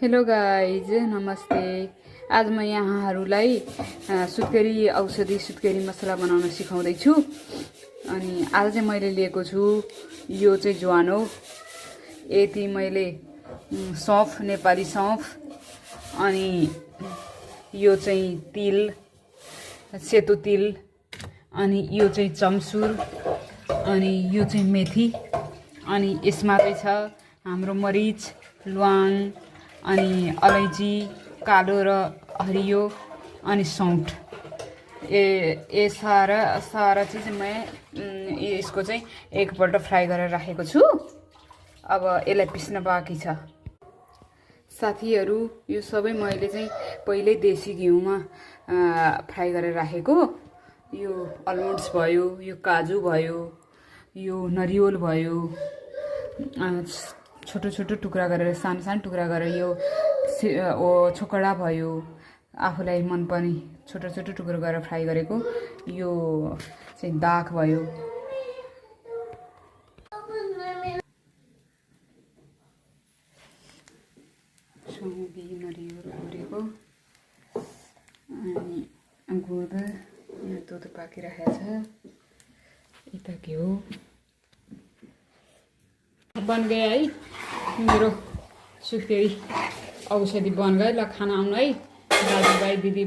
Hello guys, नमस्ते। आज म यहाँहरूलाई सुत्केरी औषधि सुत्केरी मसला बनाउन सिकाउँदैछु। अनि आज चाहिँ मैले लिएको छु यो चाहिँ ज्वानो, यति मैले सौँफ, नेपाली सौँफ, अनि यो चाहिँ तिल, सेतो तिल, अनि यो चाहिँ चम्सुर, अनि यो चाहिँ मेथी, अनि यसमा चाहिँ छ हाम्रो मरिच, ल्वाङ, अनि अलैँची, कालो र हरियो, अनि सौँठ। ये सारा चीज मैं यसको चाहिँ एकपल्ट फ्राई गरेर राखेको छु। अब यसलाई पिस्न बाँकी छ। साथीहरू, यो सबै मैले चाहिँ पहिल्यै देसी घिउमा फ्राई गरेर राखेको। यो अलमोन्ड्स भयो, यो काजु भयो, यो नरिवल भयो, छोटो छोटो टुक्रा गरेर, सानो सानो टुक्रा गरेर यो छोकडा भयो, आफूलाई मनपर्ने छोटो छोटो टुक्रा गरेर फ्राई गरेको। यो चाहिँ दाग भयो, सुँगी नरिवल गुरेको, अनि गुद, यहाँ दुध पाकिरहेको छ, यता घिउ। बन गयो है मेरो सुत्केरी औषधि, बन गयो। ल खाना आउनु है दाजुभाइ दिदी।